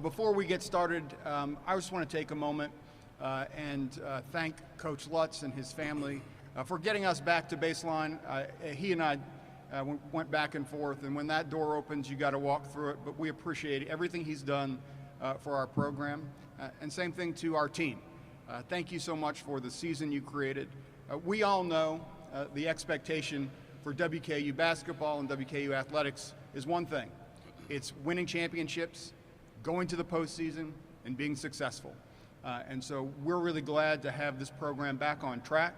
Before we get started, I just want to take a moment and thank Coach Lutz and his family for getting us back to baseline. He and I went back and forth, and when that door opens, you got to walk through it. But we appreciate everything he's done for our program, and same thing to our team. Thank you so much for the season you created. We all know the expectation for WKU basketball and WKU athletics is one thing. It's winning championships, going to the postseason, and being successful. And so we're really glad to have this program back on track.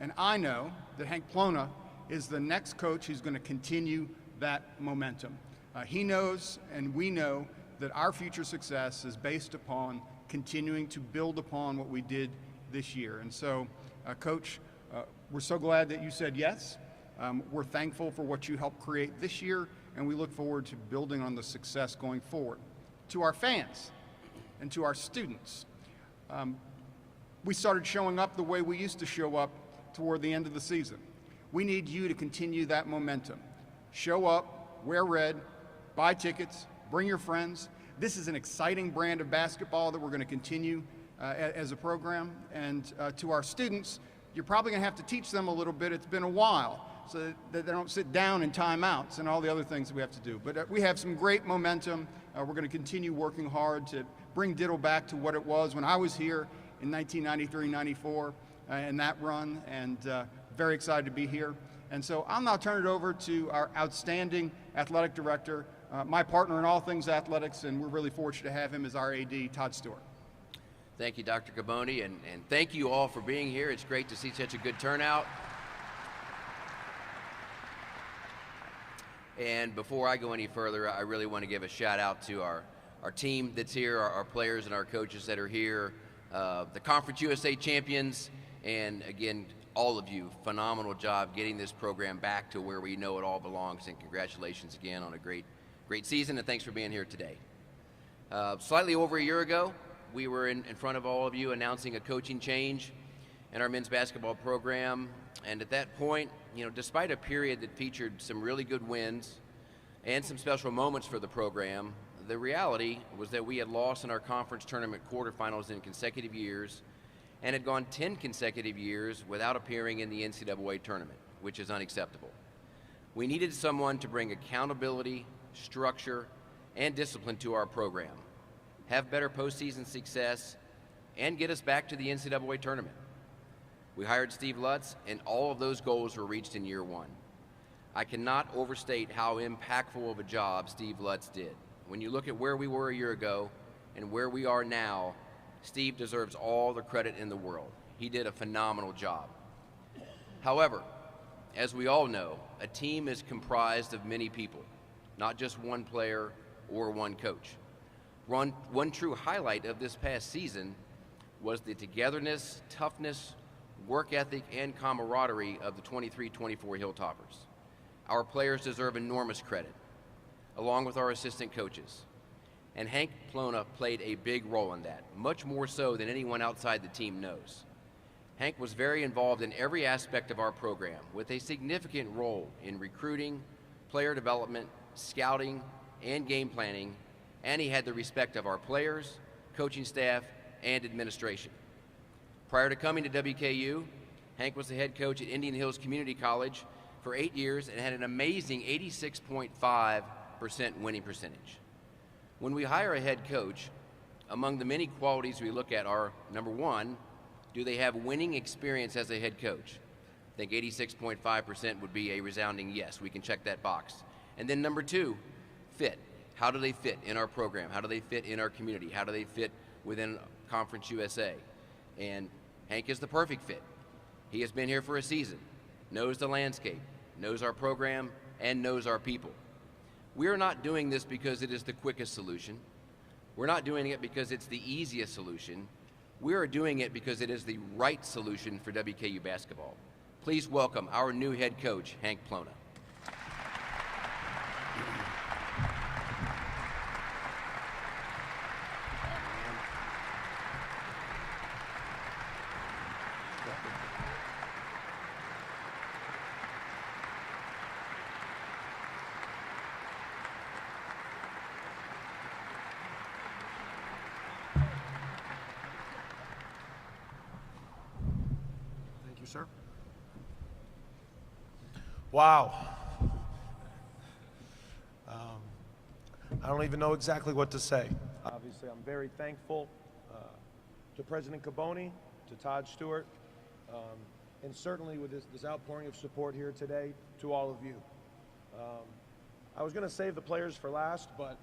And I know that Hank Plona is the next coach who's going to continue that momentum. He knows, and we know, that our future success is based upon continuing to build upon what we did this year. And so, Coach, we're so glad that you said yes. We're thankful for what you helped create this year, and we look forward to building on the success going forward. To our fans and to our students, we started showing up the way we used to show up toward the end of the season. We need you to continue that momentum. Show up, wear red, buy tickets, bring your friends. This is an exciting brand of basketball that we're going to continue as a program. And to our students, you're probably going to have to teach them a little bit. It's been a while, so that they don't sit down in timeouts and all the other things that we have to do. But we have some great momentum. We're going to continue working hard to bring Diddle back to what it was when I was here in 1993-94 and that run, and very excited to be here. And so I'll now turn it over to our outstanding athletic director, my partner in all things athletics, and we're really fortunate to have him as our AD, Todd Stewart. Thank you, Dr. Caboni, and thank you all for being here. It's great to see such a good turnout. And before I go any further, I really want to give a shout out to our team that's here, our players and our coaches that are here, the Conference USA champions, and again, all of you, phenomenal job getting this program back to where we know it all belongs, and congratulations again on a great season, and thanks for being here today. Slightly over a year ago, we were in front of all of you announcing a coaching change in our men's basketball program, and at that point, despite a period that featured some really good wins and some special moments for the program, the reality was that we had lost in our conference tournament quarterfinals in consecutive years and had gone 10 consecutive years without appearing in the NCAA tournament, which is unacceptable. We needed someone to bring accountability, structure, and discipline to our program, have better postseason success, and get us back to the NCAA tournament. We hired Steve Lutz, and all of those goals were reached in year one. I cannot overstate how impactful of a job Steve Lutz did. When you look at where we were a year ago and where we are now, Steve deserves all the credit in the world. He did a phenomenal job. However, as we all know, a team is comprised of many people, not just one player or one coach. One true highlight of this past season was the togetherness, toughness, work ethic, and camaraderie of the 23-24 Hilltoppers. Our players deserve enormous credit, along with our assistant coaches. And Hank Plona played a big role in that, much more so than anyone outside the team knows. Hank was very involved in every aspect of our program, with a significant role in recruiting, player development, scouting, and game planning, and he had the respect of our players, coaching staff, and administration. Prior to coming to WKU, Hank was the head coach at Indian Hills Community College for 8 years and had an amazing 86.5% winning percentage. When we hire a head coach, among the many qualities we look at are, number one, do they have winning experience as a head coach? I think 86.5% would be a resounding yes. We can check that box. And then number two, fit. How do they fit in our program? How do they fit in our community? How do they fit within Conference USA? And Hank is the perfect fit. He has been here for a season, knows the landscape, knows our program, and knows our people. We are not doing this because it is the quickest solution. We're not doing it because it's the easiest solution. We are doing it because it is the right solution for WKU basketball. Please welcome our new head coach, Hank Plona. sir. Wow. I don't even know exactly what to say. Obviously, I'm very thankful to President Caboni, to Todd Stewart, and certainly with this outpouring of support here today to all of you. I was going to save the players for last, but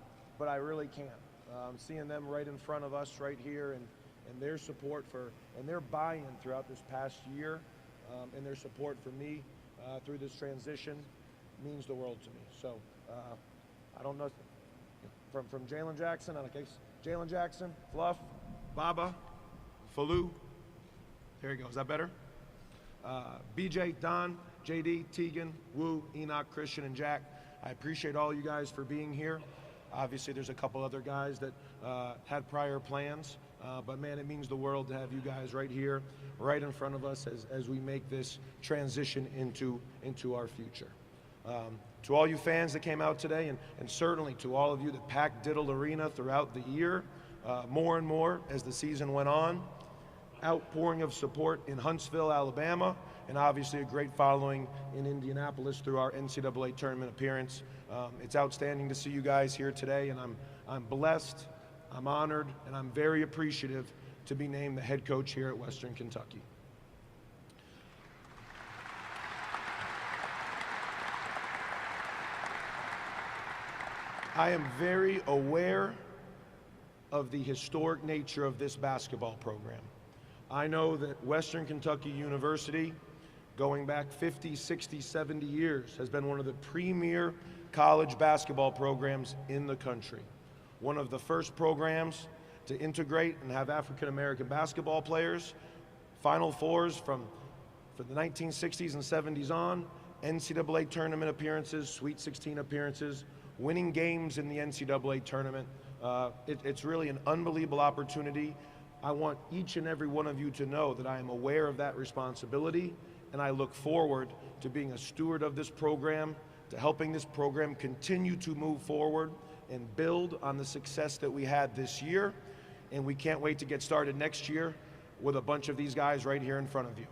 I really can't. Seeing them right in front of us right here and their support and their buy-in throughout this past year and their support for me through this transition means the world to me. So I don't know, from Jalen Jackson, Jalen Jackson, Fluff, Baba, Falou, there you go, is that better? BJ, Don, JD, Tegan, Wu, Enoch, Christian, and Jack, I appreciate all you guys for being here. Obviously, there's a couple other guys that had prior plans, but man, it means the world to have you guys right here, right in front of us as we make this transition into our future. To all you fans that came out today, and certainly to all of you that packed Diddle Arena throughout the year, more and more as the season went on, outpouring of support in Huntsville, Alabama, and obviously a great following in Indianapolis through our NCAA tournament appearance. It's outstanding to see you guys here today, and I'm blessed, I'm honored, and I'm very appreciative to be named the head coach here at Western Kentucky. I am very aware of the historic nature of this basketball program. I know that Western Kentucky University, going back 50, 60, 70 years, has been one of the premier college basketball programs in the country. One of the first programs to integrate and have African-American basketball players, Final Fours from the 1960s and 70s on, NCAA tournament appearances, Sweet 16 appearances, winning games in the NCAA tournament. It's really an unbelievable opportunity. I want each and every one of you to know that I am aware of that responsibility, and I look forward to being a steward of this program, to helping this program continue to move forward and build on the success that we had this year. And we can't wait to get started next year with a bunch of these guys right here in front of you.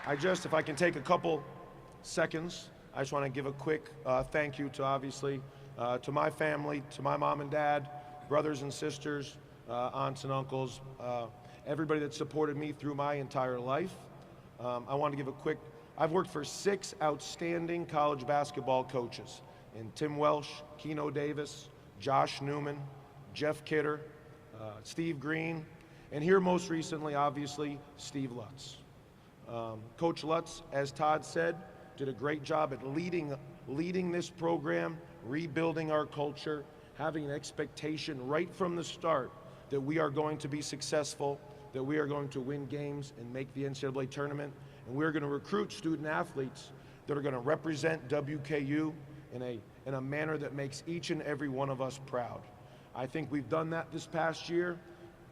If I can take a couple seconds, I just want to give a quick thank you to obviously to my family, to my mom and dad, brothers and sisters, aunts and uncles, everybody that supported me through my entire life. I want to give a quick, I've worked for 6 outstanding college basketball coaches in Tim Welsh, Keno Davis, Josh Newman, Jeff Kidder, Steve Green, and here most recently, obviously, Steve Lutz. Coach Lutz, as Todd said, did a great job at leading this program, rebuilding our culture, having an expectation right from the start that we are going to be successful, that we are going to win games and make the NCAA tournament, and we're going to recruit student athletes that are going to represent WKU in a manner that makes each and every one of us proud. I think we've done that this past year,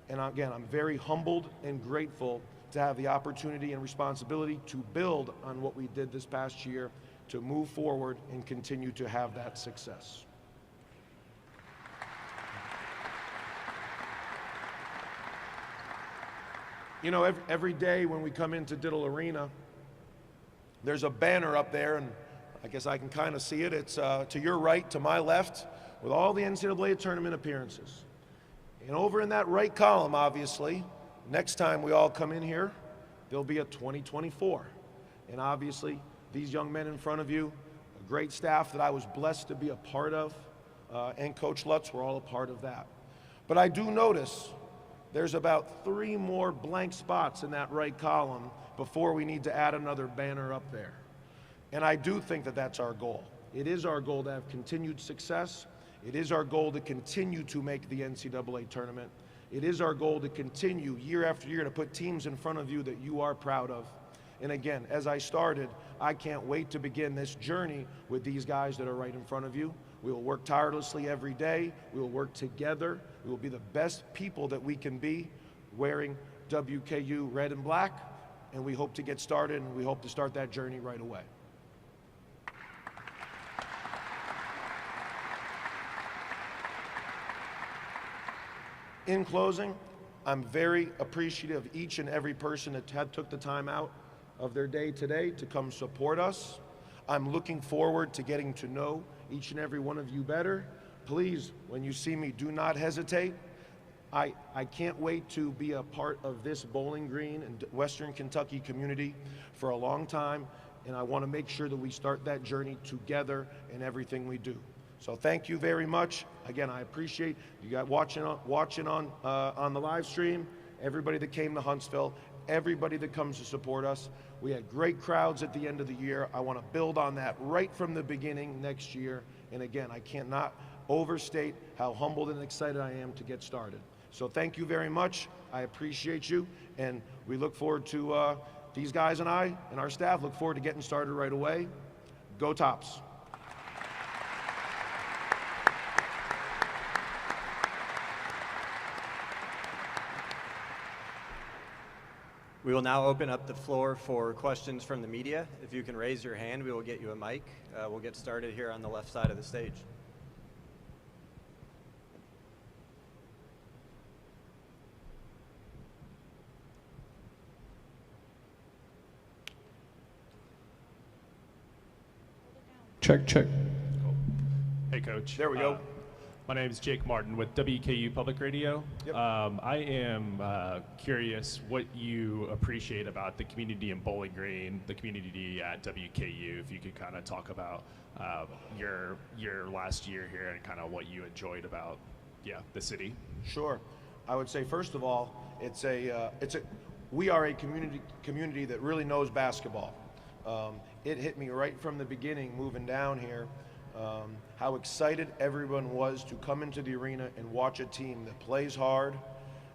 and again, I'm very humbled and grateful to have the opportunity and responsibility to build on what we did this past year, to move forward and continue to have that success. You know, every day when we come into Diddle Arena, there's a banner up there, and I guess I can kind of see it. It's to your right, to my left, with all the NCAA tournament appearances. And over in that right column, obviously, next time we all come in here, there'll be a 2024. And obviously, these young men in front of you, a great staff that I was blessed to be a part of, and Coach Lutz were all a part of that. But I do notice there's about 3 more blank spots in that right column before we need to add another banner up there. And I do think that that's our goal. It is our goal to have continued success. It is our goal to continue to make the NCAA tournament. It is our goal to continue year after year to put teams in front of you that you are proud of. And again, as I started, I can't wait to begin this journey with these guys that are right in front of you. We will work tirelessly every day. We will work together. We will be the best people that we can be, wearing WKU red and black. And we hope to get started, and we hope to start that journey right away. In closing, I'm very appreciative of each and every person that took the time out of their day today to come support us. I'm looking forward to getting to know each and every one of you better. Please, when you see me, do not hesitate. I can't wait to be a part of this Bowling Green and Western Kentucky community for a long time, and I want to make sure that we start that journey together in everything we do. So thank you very much. Again, I appreciate you guys watching on the live stream, everybody that came to Huntsville, everybody that comes to support us. We had great crowds at the end of the year. I want to build on that right from the beginning next year. And again, I cannot overstate how humbled and excited I am to get started. So thank you very much. I appreciate you, and we look forward to, these guys and I and our staff look forward to getting started right away. Go Tops. We will now open up the floor for questions from the media. If you can raise your hand, we will get you a mic. We'll get started here on the left side of the stage. Check, check. Hey, Coach. There we go. My name is Jake Martin with WKU Public Radio. Yep. I am curious what you appreciate about the community in Bowling Green, the community at WKU. If you could kind of talk about your last year here and kind of what you enjoyed about, the city. Sure. I would say first of all, we are a community that really knows basketball. It hit me right from the beginning moving down here, how excited everyone was to come into the arena and watch a team that plays hard,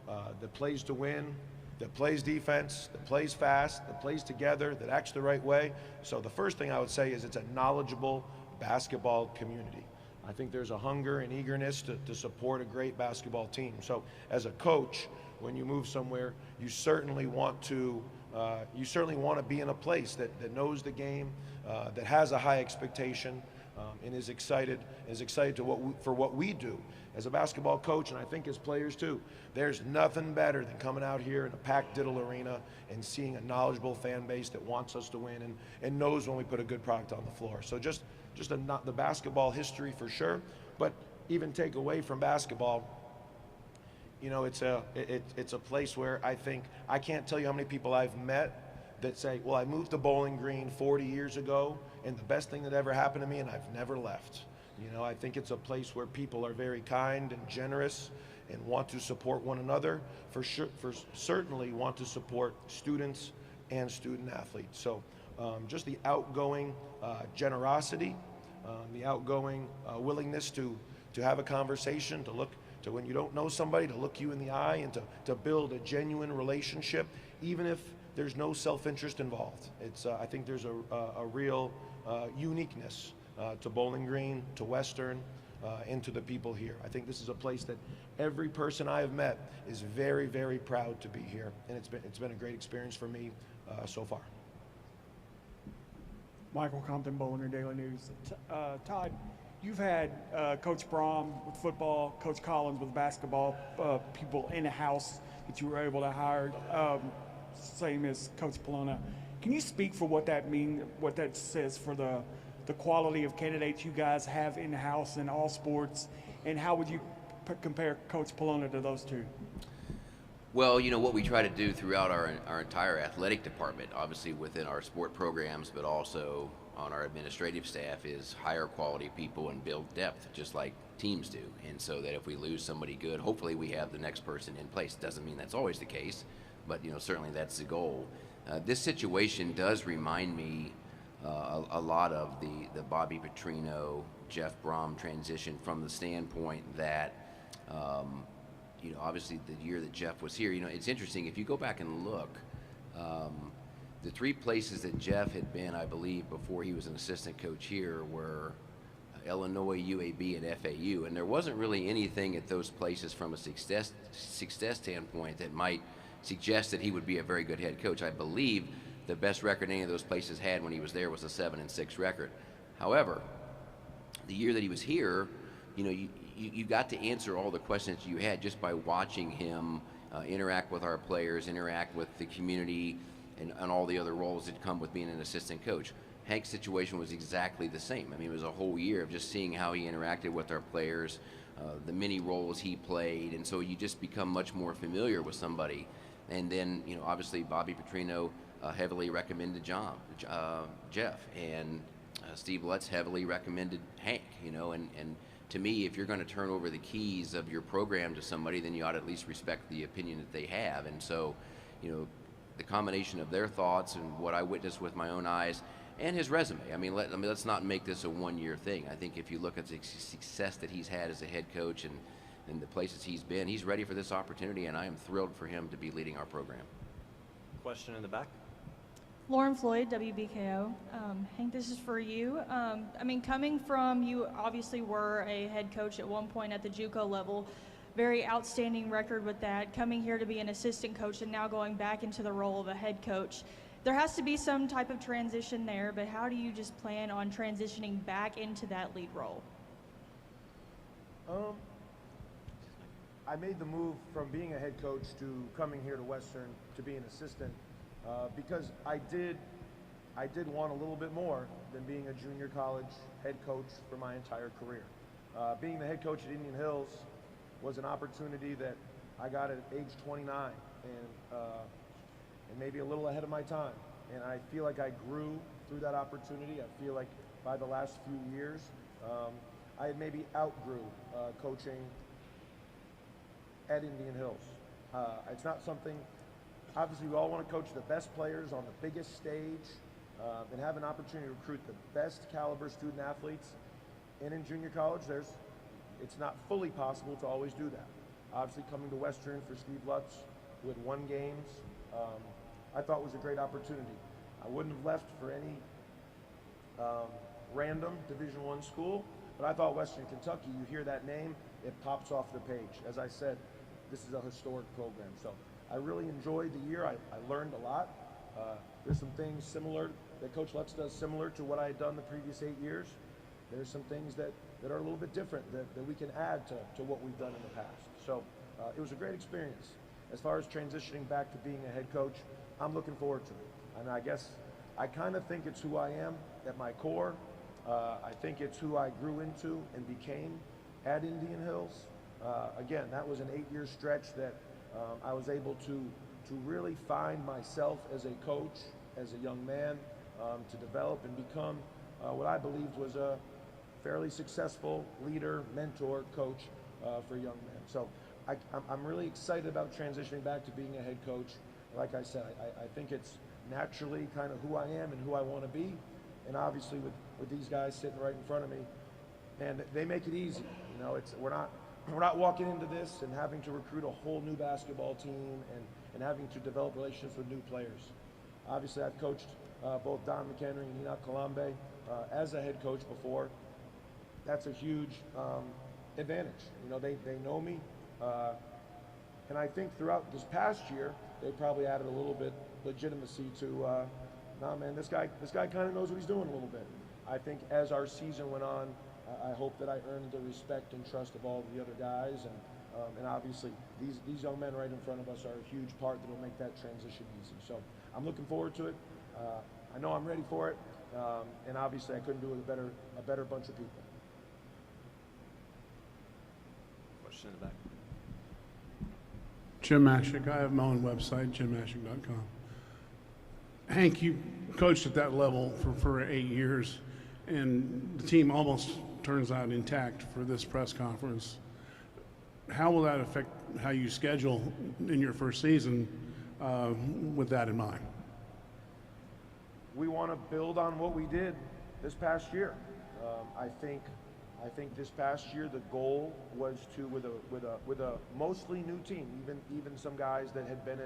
that plays to win, that plays defense, that plays fast, that plays together, that acts the right way. So the first thing I would say is it's a knowledgeable basketball community. I think there's a hunger and eagerness to support a great basketball team. So as a coach, when you move somewhere, you certainly want to be in a place that knows the game, that has a high expectation, and is excited for what we do as a basketball coach, and I think as players too. There's nothing better than coming out here in a packed Diddle arena and seeing a knowledgeable fan base that wants us to win and knows when we put a good product on the floor. So just not the basketball history for sure, but even take away from basketball, you know, it's a place where I can't tell you how many people I've met that say, well, I moved to Bowling Green 40 years ago, and the best thing that ever happened to me, and I've never left. You know, I think it's a place where people are very kind and generous and want to support one another, certainly want to support students and student athletes. So just the outgoing generosity, the outgoing willingness to have a conversation, to look to when you don't know somebody, to look you in the eye and to build a genuine relationship, even if there's no self-interest involved. I think there's a real uniqueness to Bowling Green, to Western, and to the people here. I think this is a place that every person I have met is very, very proud to be here, and it's been a great experience for me so far. Michael Compton, Bowling Green Daily News. Todd, you've had Coach Brom with football, Coach Collins with basketball, people in the house that you were able to hire, same as Coach Plona. Can you speak for what that means, what that says for the quality of candidates you guys have in the house in all sports, and how would you compare Coach Plona to those two? Well, you know, what we try to do throughout our entire athletic department, obviously within our sport programs, but also on our administrative staff, is hire quality people and build depth, just like teams do. And so that if we lose somebody good, hopefully we have the next person in place. Doesn't mean that's always the case, but you know, certainly that's the goal. This situation does remind me a lot of the Bobby Petrino, Jeff Brom transition, from the standpoint that you know, obviously the year that Jeff was here, you know, it's interesting, if you go back and look, the three places that Jeff had been, I believe, before he was an assistant coach here were Illinois, UAB, and FAU, and there wasn't really anything at those places from a success standpoint that might suggest that he would be a very good head coach. I believe the best record any of those places had when he was there was a 7-6 record. However, the year that he was here, you know, you got to answer all the questions you had just by watching him interact with our players, interact with the community, and all the other roles that come with being an assistant coach. Hank's situation was exactly the same. I mean, it was a whole year of just seeing how he interacted with our players, the many roles he played, and so you just become much more familiar with somebody. And then, you know, obviously Bobby Petrino heavily recommended Jeff, and Steve Lutz heavily recommended Hank, you know, and to me, if you're going to turn over the keys of your program to somebody, then you ought to at least respect the opinion that they have. And so, you know, the combination of their thoughts and what I witnessed with my own eyes and his resume. I mean, let's not make this a one-year thing. I think if you look at the success that he's had as a head coach and the places he's been, he's ready for this opportunity, and I am thrilled for him to be leading our program. Question in the back. Lauren Floyd, WBKO. Hank, this is for you. I mean, coming from, you obviously were a head coach at one point at the JUCO level, very outstanding record with that. Coming here to be an assistant coach and now going back into the role of a head coach. There has to be some type of transition there, but how do you just plan on transitioning back into that lead role? I made the move from being a head coach to coming here to Western to be an assistant because I did want a little bit more than being a junior college head coach for my entire career. Being the head coach at Indian Hills was an opportunity that I got at age 29 and maybe a little ahead of my time. And I feel like I grew through that opportunity. I feel like by the last few years, I had maybe outgrew coaching at Indian Hills. It's not something, obviously we all want to coach the best players on the biggest stage and have an opportunity to recruit the best caliber student athletes. And in junior college, it's not fully possible to always do that. Obviously coming to Western for Steve Lutz, who had won games, I thought was a great opportunity. I wouldn't have left for any random Division I school, but I thought Western Kentucky, you hear that name, it pops off the page. As I said, this is a historic program. So I really enjoyed the year. I learned a lot. There's some things similar that Coach Lutz does similar to what I had done the previous 8 years. There's some things that are a little bit different that we can add to what we've done in the past. So it was a great experience. As far as transitioning back to being a head coach, I'm looking forward to it. And I guess I kind of think it's who I am at my core. I think it's who I grew into and became at Indian Hills. Again, that was an 8-year stretch that I was able to really find myself as a coach, as a young man, to develop and become what I believed was a fairly successful leader, mentor, coach for young men. So I'm really excited about transitioning back to being a head coach. Like I said, I think it's naturally kind of who I am and who I want to be. And obviously with these guys sitting right in front of me, man, they make it easy. You know, we're not walking into this and having to recruit a whole new basketball team and having to develop relationships with new players. Obviously, I've coached both Don McHenry and Enoch Kalambe as a head coach before. That's a huge advantage. You know, they know me. And I think throughout this past year, they probably added a little bit legitimacy to, nah, man, this guy kind of knows what he's doing a little bit. I think as our season went on, I hope that I earned the respect and trust of all the other guys, and obviously these young men right in front of us are a huge part that will make that transition easy. So I'm looking forward to it. I know I'm ready for it, and obviously I couldn't do it with a better bunch of people. Question in the back. Jim Ashik. I have my own website, jimashik.com. Hank, you coached at that level for 8 years, and the team almost turns out intact for this press conference. How will that affect how you schedule in your first season with that in mind? We want to build on what we did this past year. I think this past year the goal was to, with a mostly new team, even some guys that had been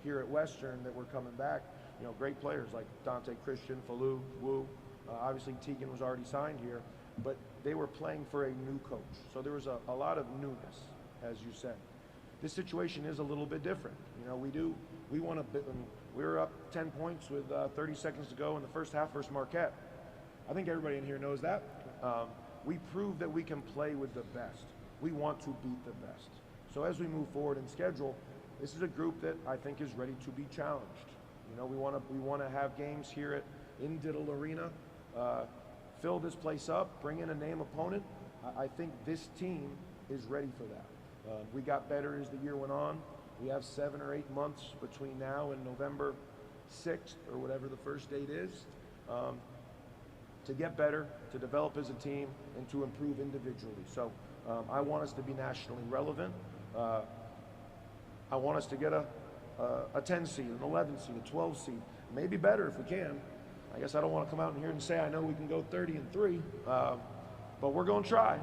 here at Western that were coming back. You know, great players like Dante Christian, Falou, Wu. Obviously Tegan was already signed here, but they were playing for a new coach. So there was a lot of newness, as you said. This situation is a little bit different. You know, we want to. We were up 10 points with 30 seconds to go in the first half versus Marquette. I think everybody in here knows that. We proved that we can play with the best. We want to beat the best. So as we move forward in schedule, this is a group that I think is ready to be challenged. You know, we want to have games here in Diddle Arena, fill this place up, bring in a name opponent. I think this team is ready for that. We got better as the year went on. We have 7 or 8 months between now and November 6th or whatever the first date is, to get better, to develop as a team, and to improve individually. So I want us to be nationally relevant. I want us to get a 10 seed, an 11 seed, a 12 seed, maybe better if we can. I guess I don't want to come out in here and say I know we can go 30-3, but we're going to try.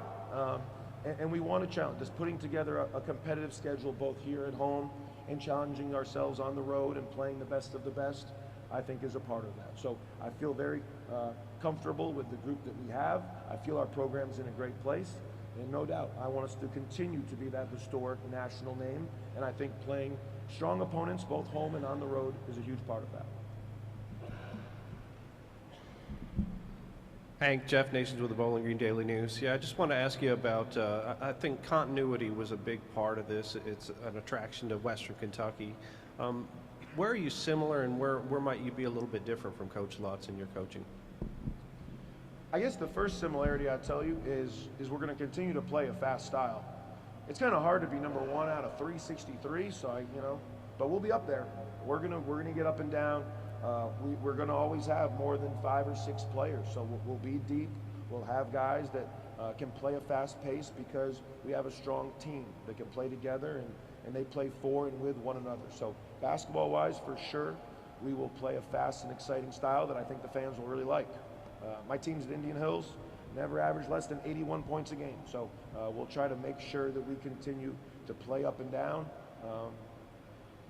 And we want to challenge. Just putting together a competitive schedule both here at home and challenging ourselves on the road and playing the best of the best, I think is a part of that. So I feel very comfortable with the group that we have. I feel our program's in a great place. And no doubt, I want us to continue to be that historic national name. And I think playing strong opponents, both home and on the road, is a huge part of that. Hank, Jeff Nations with the Bowling Green Daily News. Yeah, I just want to ask you about, I think continuity was a big part of this. It's an attraction to Western Kentucky. Where are you similar, and where might you be a little bit different from Coach Lutz in your coaching? I guess the first similarity I'd tell you is we're going to continue to play a fast style. It's kind of hard to be number 1 out of 363, so but we'll be up there. We're gonna get up and down. We're going to always have more than 5 or 6 players, so we'll be deep. We'll have guys that can play a fast pace because we have a strong team that can play together and they play for and with one another. So basketball-wise, for sure, we will play a fast and exciting style that I think the fans will really like. My teams at Indian Hills never average less than 81 points a game, so we'll try to make sure that we continue to play up and down.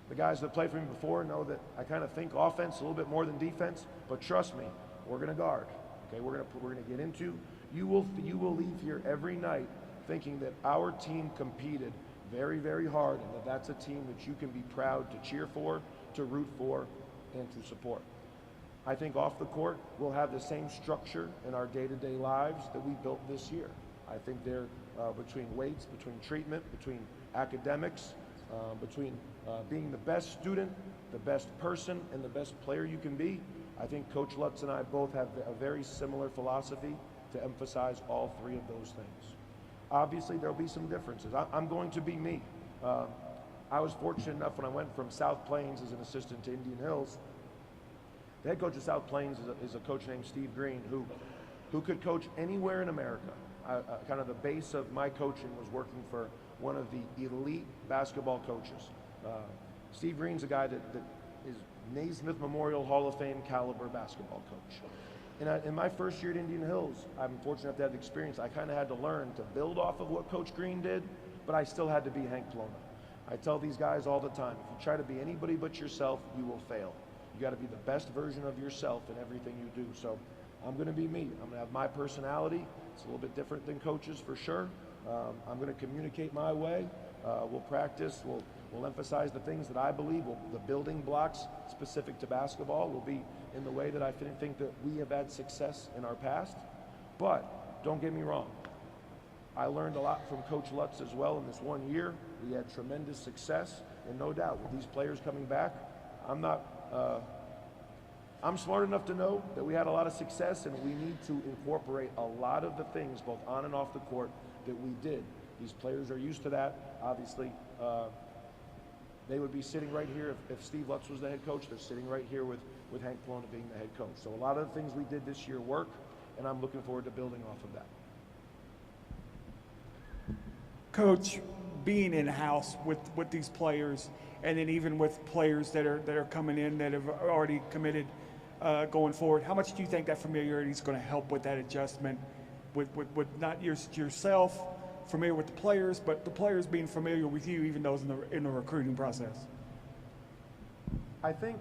The guys that played for me before know that I kind of think offense a little bit more than defense, but trust me, we're going to guard. Okay, we're going to get into. You will leave here every night thinking that our team competed very, very hard, and that's a team that you can be proud to cheer for, to root for, and to support. I think off the court, we'll have the same structure in our day-to-day lives that we built this year. I think they're between weights, between treatment, between academics, between being the best student, the best person, and the best player you can be. I think Coach Lutz and I both have a very similar philosophy to emphasize all 3 of those things. Obviously, there'll be some differences. I'm going to be me. I was fortunate enough when I went from South Plains as an assistant to Indian Hills. The head coach of South Plains is a coach named Steve Green who could coach anywhere in America. Kind of the base of my coaching was working for one of the elite basketball coaches. Steve Green's a guy that is Naismith Memorial Hall of Fame caliber basketball coach. And in my first year at Indian Hills, I'm fortunate enough to have the experience. I kind of had to learn to build off of what Coach Green did, but I still had to be Hank Plona. I tell these guys all the time, if you try to be anybody but yourself, you will fail. You got to be the best version of yourself in everything you do. So I'm going to be me. I'm going to have my personality. It's a little bit different than coaches for sure. I'm going to communicate my way. We'll practice. We'll emphasize the things that I believe. The building blocks specific to basketball will be in the way that I think that we have had success in our past. But don't get me wrong. I learned a lot from Coach Lutz as well in this 1 year. We had tremendous success, and no doubt with these players coming back, I'm smart enough to know that we had a lot of success, and we need to incorporate a lot of the things, both on and off the court, that we did. These players are used to that. Obviously, they would be sitting right here if Steve Lutz was the head coach. They're sitting right here with Hank Plona being the head coach. So a lot of the things we did this year work, and I'm looking forward to building off of that. Coach, being in-house with these players, and then even with players that are coming in that have already committed going forward, how much do you think that familiarity is going to help with that adjustment, with not yourself familiar with the players, but the players being familiar with you, even those in the recruiting process? I think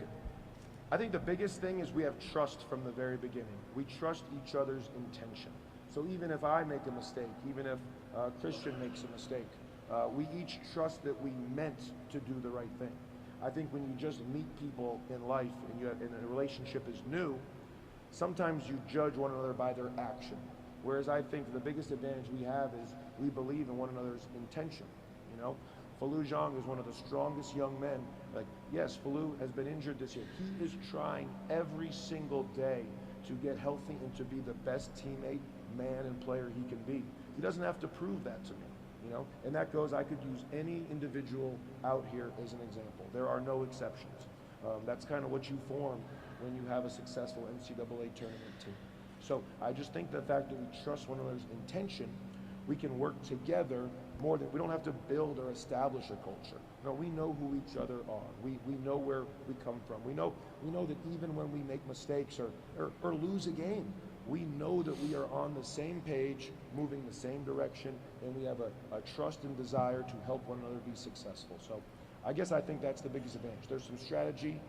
the biggest thing is we have trust from the very beginning. We trust each other's intention. So even if I make a mistake, even if Christian makes a mistake, we each trust that we meant to do the right thing. I think when you just meet people in life and a relationship is new, sometimes you judge one another by their action. Whereas I think the biggest advantage we have is we believe in one another's intention, you know? Falu Zhang is one of the strongest young men. Like, yes, Falu has been injured this year. He is trying every single day to get healthy and to be the best teammate, man, and player he can be. He doesn't have to prove that to me, you know? And that goes, I could use any individual out here as an example. There are no exceptions. That's kind of what you form when you have a successful NCAA tournament team. So I just think the fact that we trust one another's intention, we can work together more than, we don't have to build or establish a culture. No, we know who each other are. We know where we come from. We know that even when we make mistakes or lose a game, we know that we are on the same page, moving the same direction, and we have a trust and desire to help one another be successful. So I guess I think that's the biggest advantage. There's some strategy,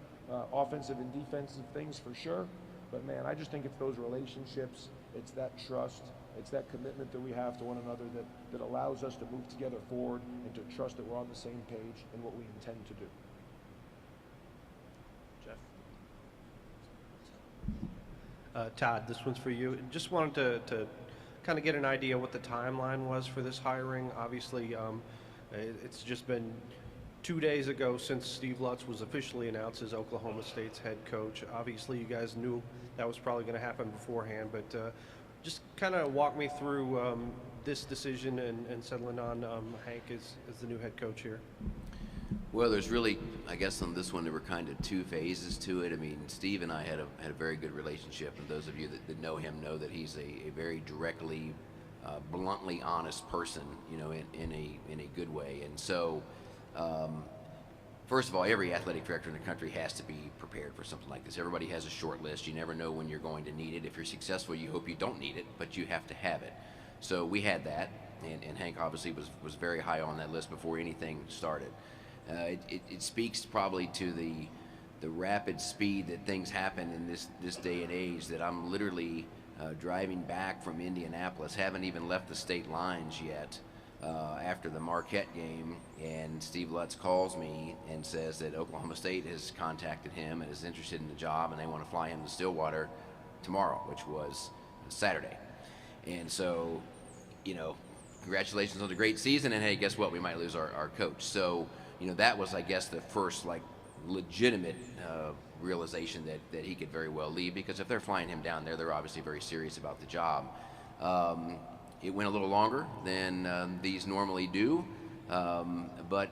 offensive and defensive things for sure, but man, I just think it's those relationships, it's that trust, it's that commitment that we have to one another that allows us to move together forward and to trust that we're on the same page in what we intend to do. Jeff? Todd, this one's for you. Just wanted to kind of get an idea what the timeline was for this hiring. Obviously, it's just been 2 days ago since Steve Lutz was officially announced as Oklahoma State's head coach. Obviously, you guys knew that was probably going to happen beforehand, but just kind of walk me through this decision and settling on Hank as the new head coach here. Well, there's really, I guess on this one, there were kind of two phases to it. I mean, Steve and I had a very good relationship, and those of you that know him know that he's a very directly, bluntly honest person, you know, in a good way. And so, first of all, every athletic director in the country has to be prepared for something like this. Everybody has a short list. You never know when you're going to need it. If you're successful, you hope you don't need it, but you have to have it. So we had that, and Hank obviously was very high on that list before anything started. It speaks probably to the rapid speed that things happen in this day and age that I'm literally driving back from Indianapolis, haven't even left the state lines yet, after the Marquette game, and Steve Lutz calls me and says that Oklahoma State has contacted him and is interested in the job, and they want to fly him to Stillwater tomorrow, which was Saturday. And so, you know, congratulations on the great season, and hey, guess what? We might lose our coach. So, you know, that was, I guess, the first, like, legitimate realization that he could very well leave, because if they're flying him down there, they're obviously very serious about the job. It went a little longer than these normally do, but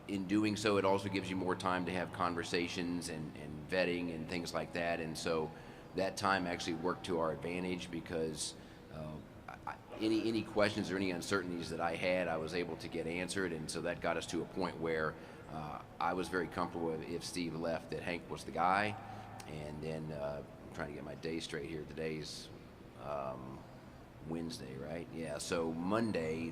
in doing so, it also gives you more time to have conversations and vetting and things like that. And so that time actually worked to our advantage, because any questions or any uncertainties that I had, I was able to get answered. And so that got us to a point where I was very comfortable if Steve left, that Hank was the guy. And then I'm trying to get my day straight here. Today's Wednesday, right? Yeah, so Monday,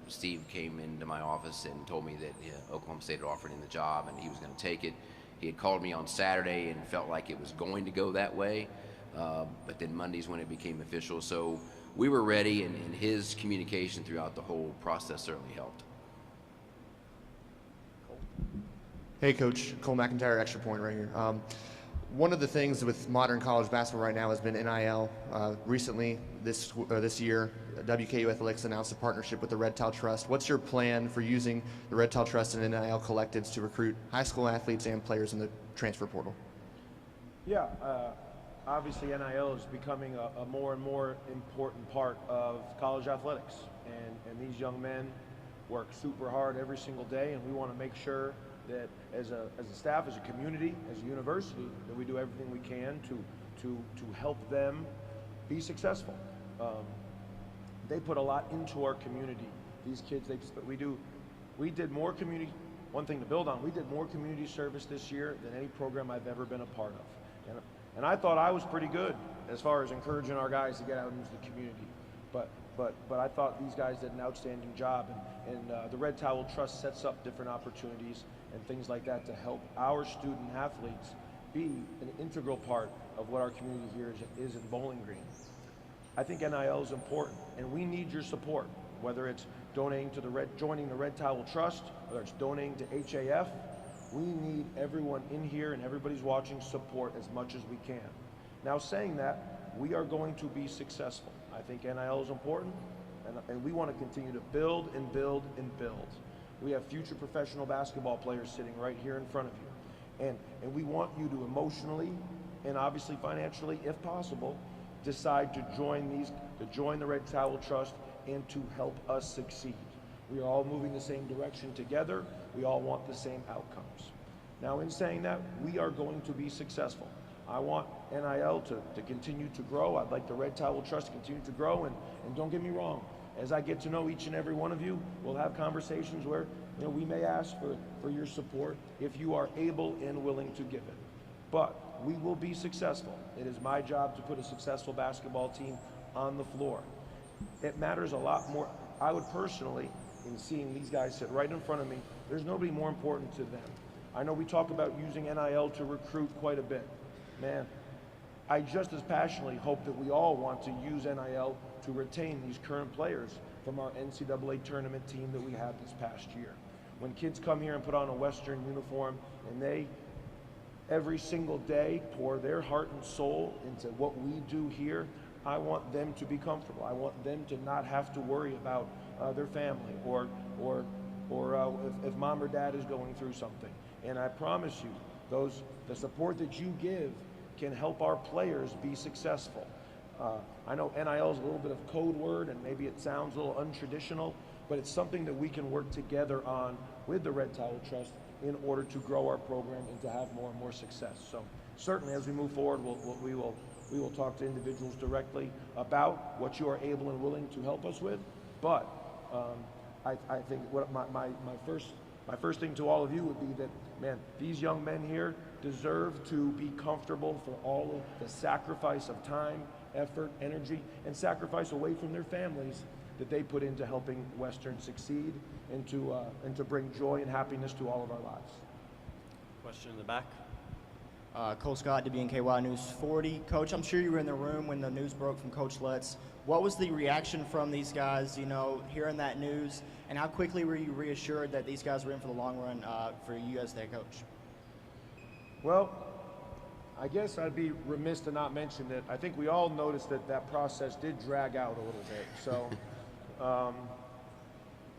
Steve came into my office and told me that Oklahoma State had offered him the job and he was going to take it. He had called me on Saturday and felt like it was going to go that way, but then Monday's when it became official. So we were ready, and his communication throughout the whole process certainly helped. Hey, Coach. Cole McIntyre, Extra Point right here. One of the things with modern college basketball right now has been NIL. Recently, this year, WKU Athletics announced a partnership with the Red Towel Trust. What's your plan for using the Red Towel Trust and NIL collectives to recruit high school athletes and players in the transfer portal? Yeah, obviously NIL is becoming a more and more important part of college athletics. And these young men work super hard every single day, and we want to make sure that as a staff, as a community, as a university, that we do everything we can to help them be successful. They put a lot into our community. These kids, we did more community, one thing to build on, we did more community service this year than any program I've ever been a part of. And I thought I was pretty good as far as encouraging our guys to get out into the community. But I thought these guys did an outstanding job, and the Red Towel Trust sets up different opportunities and things like that to help our student athletes be an integral part of what our community here is in Bowling Green. I think NIL is important, and we need your support, whether it's donating to joining the Red Towel Trust, whether it's donating to HAF. We need everyone in here and everybody's watching support as much as we can. Now, saying that, we are going to be successful. I think NIL is important, and we want to continue to build and build and build. We have future professional basketball players sitting right here in front of you. And we want you to emotionally and obviously financially, if possible, decide to join the Red Towel Trust and to help us succeed. We are all moving the same direction together. We all want the same outcomes. Now, in saying that, we are going to be successful. I want NIL to continue to grow. I'd like the Red Towel Trust to continue to grow. And don't get me wrong, as I get to know each and every one of you, we'll have conversations where we may ask for your support if you are able and willing to give it. But we will be successful. It is my job to put a successful basketball team on the floor. It matters a lot more. I would personally, in seeing these guys sit right in front of me, there's nobody more important to them. I know we talk about using NIL to recruit quite a bit. Man, I just as passionately hope that we all want to use NIL to retain these current players from our NCAA tournament team that we had this past year. When kids come here and put on a Western uniform and they, every single day, pour their heart and soul into what we do here, I want them to be comfortable. I want them to not have to worry about their family or if mom or dad is going through something. And I promise you, the support that you give can help our players be successful. I know NIL is a little bit of a code word and maybe it sounds a little untraditional, but it's something that we can work together on with the Red Towel Trust in order to grow our program and to have more and more success. So certainly as we move forward, we will talk to individuals directly about what you are able and willing to help us with. But I think what my first thing to all of you would be that, man, these young men here deserve to be comfortable for all of the sacrifice of time, effort, energy, and sacrifice away from their families that they put into helping Western succeed and to bring joy and happiness to all of our lives. Question in the back. Cole Scott, WNKY News 40. Coach, I'm sure you were in the room when the news broke from Coach Lutz. What was the reaction from these guys, hearing that news, and how quickly were you reassured that these guys were in for the long run for you as their coach? Well, I guess I'd be remiss to not mention that I think we all noticed that process did drag out a little bit. So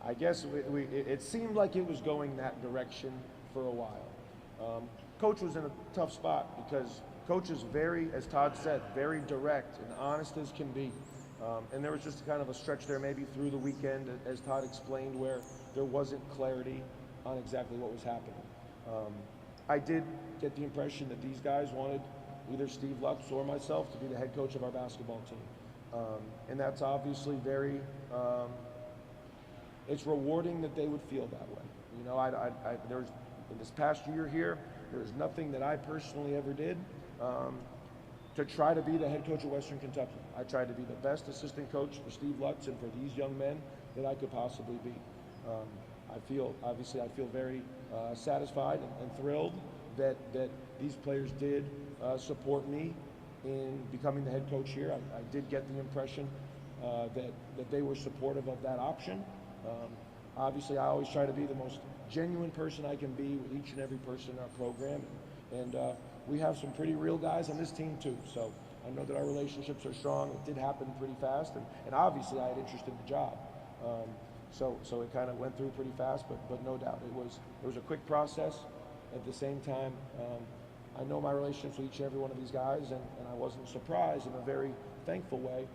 I guess it seemed like it was going that direction for a while. Coach was in a tough spot because Coach is very, as Todd said, very direct and honest as can be. And there was just kind of a stretch there maybe through the weekend, as Todd explained, where there wasn't clarity on exactly what was happening. I did get the impression that these guys wanted either Steve Lutz or myself to be the head coach of our basketball team. And that's obviously very, it's rewarding that they would feel that way. There's, in this past year here, there's nothing that I personally ever did to try to be the head coach of Western Kentucky. I tried to be the best assistant coach for Steve Lutz and for these young men that I could possibly be. I feel very satisfied and thrilled that these players did support me in becoming the head coach here. I did get the impression that they were supportive of that option. Obviously, I always try to be the most genuine person I can be with each and every person in our program. And we have some pretty real guys on this team too. So I know that our relationships are strong. It did happen pretty fast. And obviously I had interest in the job. So it kind of went through pretty fast, but no doubt it was a quick process. At the same time, I know my relationships with each and every one of these guys, and I wasn't surprised in a very thankful way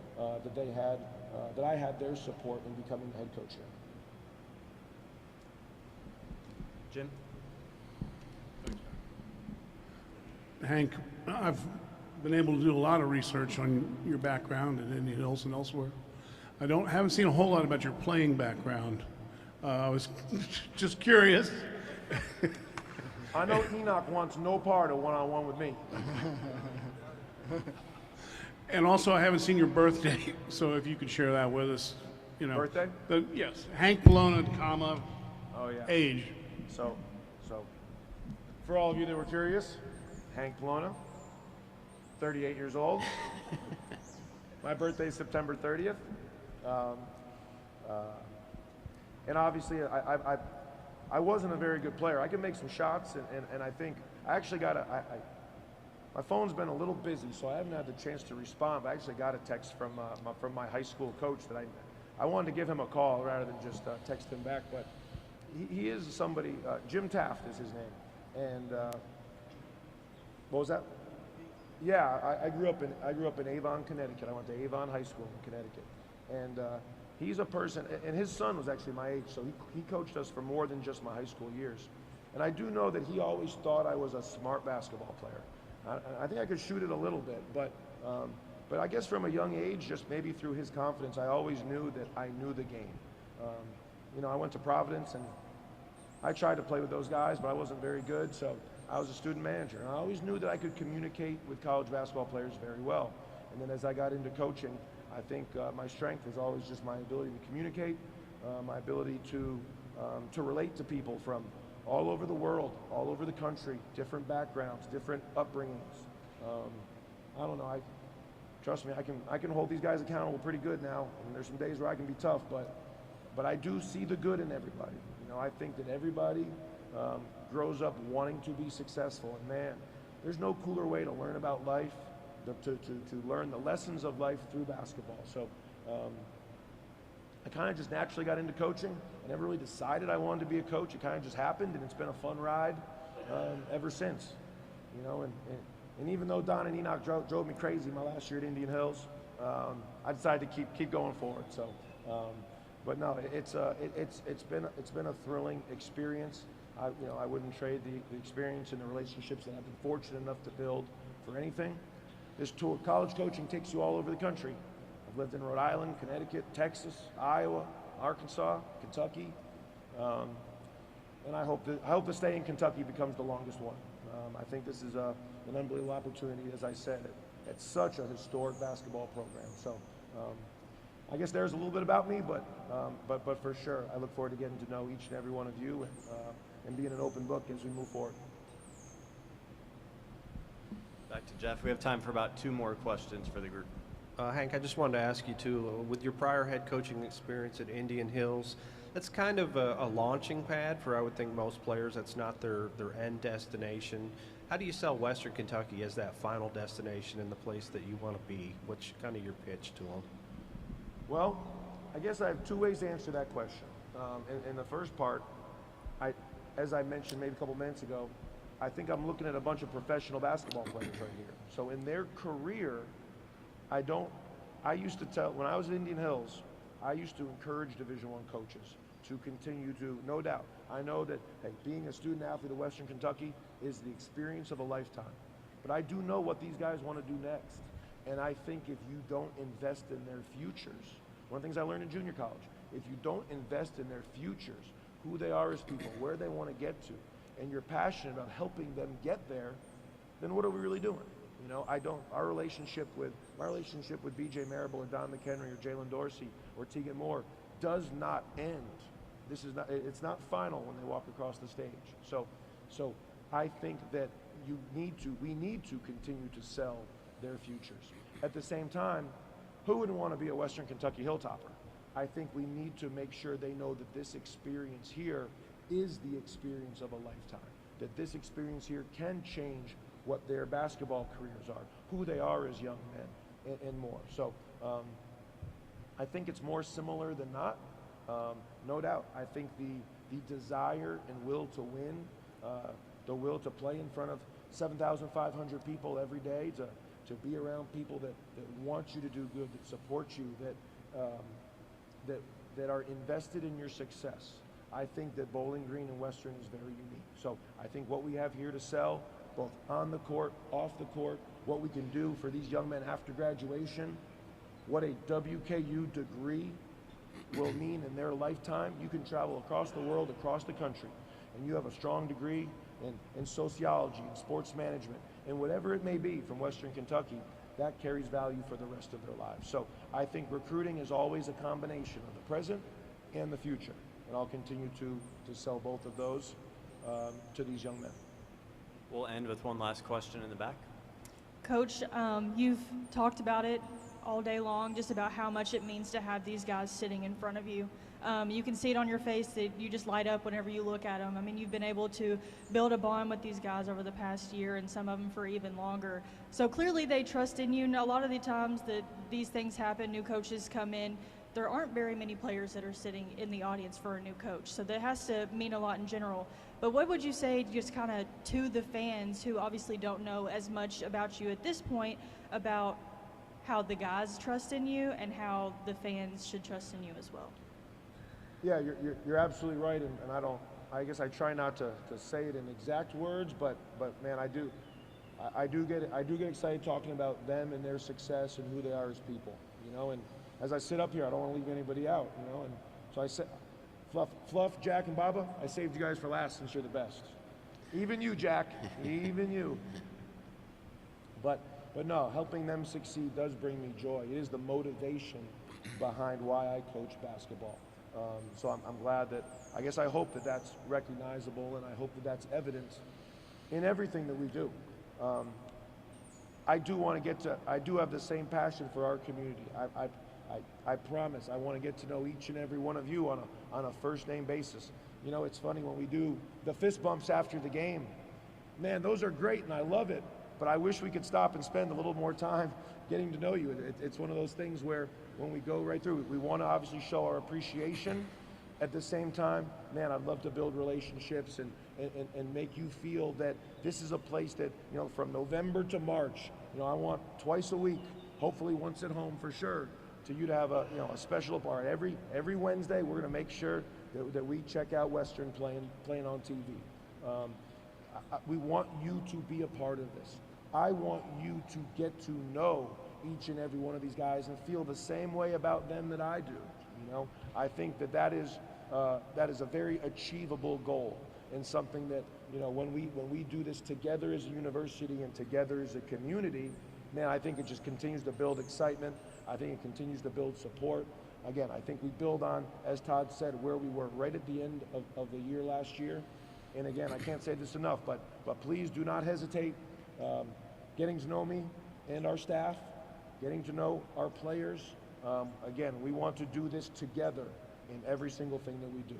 that I had their support in becoming the head coach here. Jim? Hank, I've been able to do a lot of research on your background in Indian Hills and elsewhere. Haven't seen a whole lot about your playing background. I was just curious. I know Enoch wants no part of one-on-one with me. And also, I haven't seen your birthday, so if you could share that with us. Birthday? Yes, Hank Plona, comma, age. So, for all of you that were curious, Hank Plona, 38 years old. My birthday is September 30th. And obviously, I wasn't a very good player. I could make some shots, and I think I actually got My phone's been a little busy, so I haven't had the chance to respond. But I actually got a text from my high school coach that I wanted to give him a call rather than just text him back. But he is somebody. Jim Taft is his name. And what was that? Yeah, I grew up in Avon, Connecticut. I went to Avon High School in Connecticut, and he's a person. And his son was actually my age, so he coached us for more than just my high school years. And I do know that he always thought I was a smart basketball player. I think I could shoot it a little bit, but I guess from a young age, just maybe through his confidence, I always knew that I knew the game. You know, I went to Providence, and I tried to play with those guys, but I wasn't very good, so I was a student manager. And I always knew that I could communicate with college basketball players very well. And then as I got into coaching, I think my strength was always just my ability to communicate, my ability to relate to people from all over the world, all over the country, different backgrounds, different upbringings. I don't know. Trust me, I can hold these guys accountable pretty good now. I mean, there's some days where I can be tough, but I do see the good in everybody. You know, I think that everybody grows up wanting to be successful, and man, there's no cooler way to learn about life, to learn the lessons of life through basketball. So I kind of just naturally got into coaching. I never really decided I wanted to be a coach. It kind of just happened, and it's been a fun ride ever since. You know, and even though Don and Enoch drove me crazy my last year at Indian Hills, I decided to keep going forward. So, but no, it's been a thrilling experience. I wouldn't trade the experience and the relationships that I've been fortunate enough to build for anything. This tour, college coaching takes you all over the country. I've lived in Rhode Island, Connecticut, Texas, Iowa, Arkansas, Kentucky, and I hope the stay in Kentucky becomes the longest one. I think this is an unbelievable opportunity, as I said, at such a historic basketball program. So I guess there's a little bit about me, but for sure, I look forward to getting to know each and every one of you and being an open book as we move forward. Back to Jeff. We have time for about 2 more questions for the group. Hank, I just wanted to ask you too, with your prior head coaching experience at Indian Hills, that's kind of a launching pad for, I would think, most players. That's not their end destination. How do you sell Western Kentucky as that final destination and the place that you want to be? What's kind of your pitch to them? Well, I guess I have 2 ways to answer that question. In the first part, as I mentioned maybe a couple minutes ago, I think I'm looking at a bunch of professional basketball players right here. So in their career, I used to tell, when I was at Indian Hills, I used to encourage Division I coaches to continue to, no doubt, I know that, hey, being a student athlete at Western Kentucky is the experience of a lifetime. But I do know what these guys want to do next. And I think if you don't invest in their futures, one of the things I learned in junior college, if you don't invest in their futures, who they are as people, where they want to get to, and you're passionate about helping them get there, then what are we really doing? You know, my relationship with BJ Marable or Don McHenry or Jalen Dorsey or Tegan Moore does not end. It's not final when they walk across the stage. So I think that we need to continue to sell their futures. At the same time, who wouldn't want to be a Western Kentucky Hilltopper? I think we need to make sure they know that this experience here is the experience of a lifetime, that this experience here can change what their basketball careers are, who they are as young men, and more. So I think it's more similar than not, no doubt. I think the desire and will to win, the will to play in front of 7,500 people every day, to be around people that want you to do good, that support you, that are invested in your success. I think that Bowling Green and Western is very unique. So I think what we have here to sell, both on the court, off the court, what we can do for these young men after graduation, what a WKU degree will mean in their lifetime. You can travel across the world, across the country, and you have a strong degree in sociology and sports management and whatever it may be from Western Kentucky, that carries value for the rest of their lives. So I think recruiting is always a combination of the present and the future. And I'll continue to sell both of those to these young men. We'll end with one last question in the back. Coach, you've talked about it all day long just about how much it means to have these guys sitting in front of you. You can see it on your face that you just light up whenever you look at them. I mean, you've been able to build a bond with these guys over the past year, and some of them for even longer. So clearly they trust in you. And a lot of the times that these things happen, new coaches come in, there aren't very many players that are sitting in the audience for a new coach. So that has to mean a lot in general. But what would you say just kind of to the fans who obviously don't know as much about you at this point about how the guys trust in you and how the fans should trust in you as well? Yeah, you're absolutely right, and I guess I try not to say it in exact words, but man, I do get excited talking about them and their success and who they are as people, you know. And as I sit up here, I don't want to leave anybody out, you know. And so I said, Fluff, Jack, and Baba, I saved you guys for last since you're the best. Even you, Jack, even you. But no, helping them succeed does bring me joy. It is the motivation behind why I coach basketball. So I'm glad that, I hope that that's recognizable, and I hope that that's evident in everything that we do. I do have the same passion for our community. I promise I want to get to know each and every one of you on a first name basis. You know, it's funny when we do the fist bumps after the game. Man, those are great and I love it, but I wish we could stop and spend a little more time getting to know you. It's one of those things where when we go right through, we want to obviously show our appreciation. At the same time, man, I'd love to build relationships and make you feel that this is a place that, you know, from November to March, you know, I want twice a week, hopefully once at home for sure, to you to have a special part. Every Wednesday, we're going to make sure that we check out Western playing on TV. We want you to be a part of this. I want you to get to know each and every one of these guys and feel the same way about them that I do. You know, I think that is a very achievable goal, and something that, you know, when we do this together as a university and together as a community, man, I think it just continues to build excitement. I think it continues to build support. Again, I think we build on, as Todd said, where we were right at the end of the year last year. And again, I can't say this enough, but please do not hesitate getting to know me and our staff, getting to know our players. Again, we want to do this together in every single thing that we do.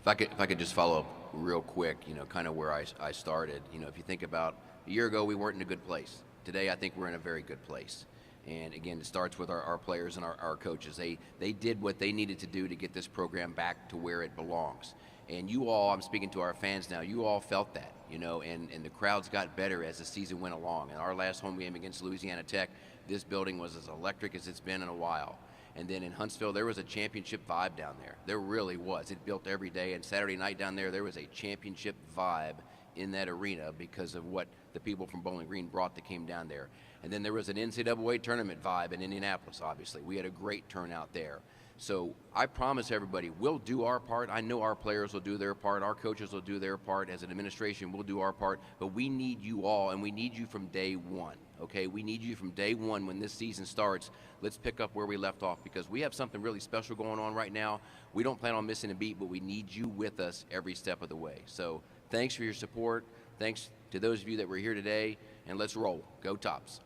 If I could just follow up real quick, you know, kind of where I started. You know, if you think about a year ago, we weren't in a good place. Today, I think we're in a very good place. And again, it starts with our players and our coaches. They did what they needed to do to get this program back to where it belongs. And you all, I'm speaking to our fans now, you all felt that, you know, and the crowds got better as the season went along. And our last home game against Louisiana Tech, this building was as electric as it's been in a while. And then in Huntsville, there was a championship vibe down there. There really was. It built every day. And Saturday night down there was a championship vibe in that arena because of what the people from Bowling Green brought that came down there. And then there was an NCAA tournament vibe in Indianapolis, obviously. We had a great turnout there. So I promise everybody, we'll do our part. I know our players will do their part. Our coaches will do their part. As an administration, we'll do our part. But we need you all, and we need you from day one, okay? We need you from day one when this season starts. Let's pick up where we left off, because we have something really special going on right now. We don't plan on missing a beat, but we need you with us every step of the way. So thanks for your support. Thanks to those of you that were here today, and let's roll. Go Tops.